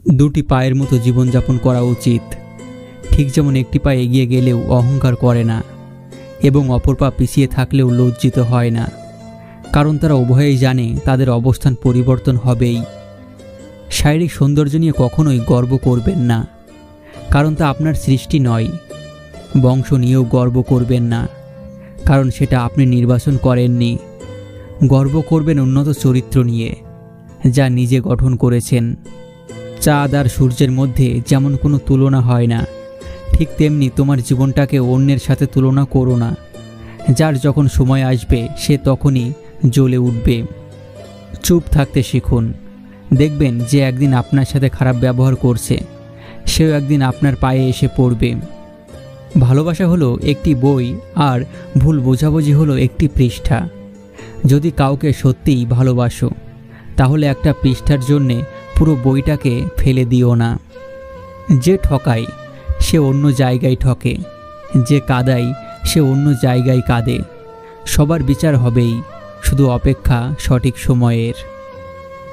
দুটি পায়ের মতো জীবনযাপন করা উচিত। ঠিক যেমন একটি পা এগিয়ে গেলেও অহংকার করে না এবং অপর পা পিছিয়ে থাকলেও লজ্জিত হয় না, কারণ তারা উভয়েই জানে তাদের অবস্থান পরিবর্তন হবেই। শারীরিক সৌন্দর্য নিয়ে কখনোই গর্ব করবেন না, কারণ তা আপনার সৃষ্টি নয়। বংশ নিয়েও গর্ব করবেন না, কারণ সেটা আপনি নির্বাচন করেননি। গর্ব করবেন উন্নত চরিত্র নিয়ে, যা নিজে গঠন করেছেন। চাঁদ আর সূর্যের মধ্যে যেমন কোনো তুলনা হয় না, ঠিক তেমনি তোমার জীবনটাকে অন্যের সাথে তুলনা করো না। যার যখন সময় আসবে সে তখনই জ্বলে উঠবে। চুপ থাকতে শিখুন। দেখবেন যে একদিন আপনার সাথে খারাপ ব্যবহার করছে, সেও একদিন আপনার পায়ে এসে পড়বে। ভালোবাসা হলো একটি বই, আর ভুল বোঝাবুঝি হলো একটি পৃষ্ঠা। যদি কাউকে সত্যিই ভালোবাসো, তাহলে একটা পৃষ্ঠার জন্যে পুরো বইটাকে ফেলে দিও না। যে ঠকায় সে অন্য জায়গায় ঠকে, যে কাঁদায় সে অন্য জায়গায় কাঁদে। সবার বিচার হবেই, শুধু অপেক্ষা সঠিক সময়ের।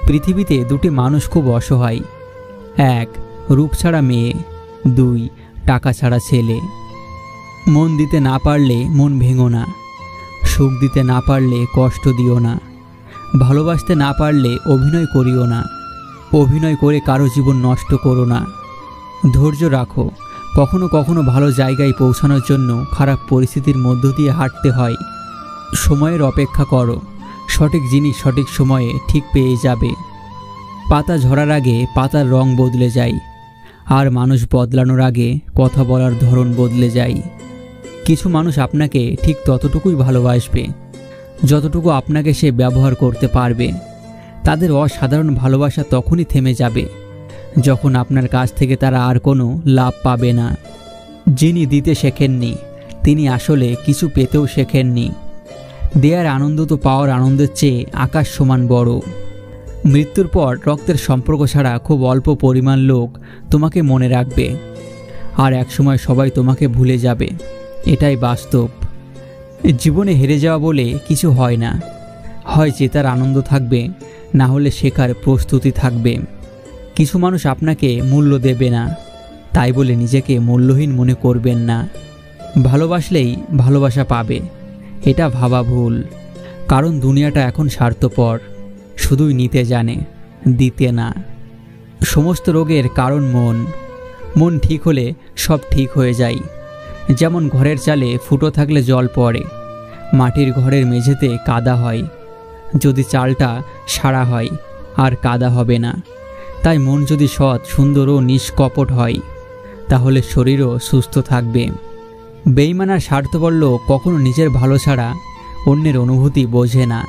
পৃথিবীতে দুটি মানুষ খুব অসহায়। 1, রূপ ছাড়া মেয়ে, 2, টাকা ছাড়া ছেলে। মন দিতে না পারলে মন ভেঙো না, সুখ দিতে না পারলে কষ্ট দিও না, ভালোবাসতে না পারলে অভিনয় করিও না, অভিনয় করে কারো জীবন নষ্ট করো না। ধৈর্য রাখো। কখনো কখনো ভালো জায়গায় পৌঁছানোর জন্য খারাপ পরিস্থিতির মধ্য দিয়ে হাঁটতে হয়। সময়ের অপেক্ষা করো, সঠিক জিনিস সঠিক সময়ে ঠিক পেয়ে যাবে। পাতা ঝরার আগে পাতার রং বদলে যায়, আর মানুষ বদলানোর আগে কথা বলার ধরন বদলে যায়। কিছু মানুষ আপনাকে ঠিক ততটুকুই ভালোবাসবে যতটুকু আপনাকে সে ব্যবহার করতে পারবে। তাদের অসাধারণ ভালোবাসা তখনই থেমে যাবে যখন আপনার কাছ থেকে তারা আর কোনো লাভ পাবে না। যিনি দিতে শেখেননি, তিনি আসলে কিছু পেতেও শেখেননি। দেয়ার আনন্দ তো পাওয়ার আনন্দের চেয়ে আকাশ সমান বড়। মৃত্যুর পর রক্তের সম্পর্ক ছাড়া খুব অল্প পরিমাণ লোক তোমাকে মনে রাখবে, আর একসময় সবাই তোমাকে ভুলে যাবে। এটাই বাস্তব। জীবনে হেরে যাওয়া বলে কিছু হয় না। হয় জেতার আনন্দ থাকবে, না হলে শেখার প্রস্তুতি থাকবে। কিছু মানুষ আপনাকে মূল্য দেবে না, তাই বলে নিজেকে মূল্যহীন মনে করবেন না। ভালোবাসলেই ভালোবাসা পাবে, এটা ভাবা ভুল। কারণ দুনিয়াটা এখন স্বার্থপর, শুধুই নিতে জানে, দিতে না। সমস্ত রোগের কারণ মন। মন ঠিক হলে সব ঠিক হয়ে যায়। যেমন ঘরের চালে ফুটো থাকলে জল পড়ে, মাটির ঘরের মেঝেতে কাদা হয়। যদি চালটা সারা হয় আর কাদা হবে না। তাই মন যদি সৎ, সুন্দর ও নিষ্কপট হয়, তাহলে শরীরও সুস্থ থাকবে। বেঈমান আর স্বার্থপর লোক কখনো নিজের ভালো ছাড়া অন্যের অনুভূতি বোঝে না।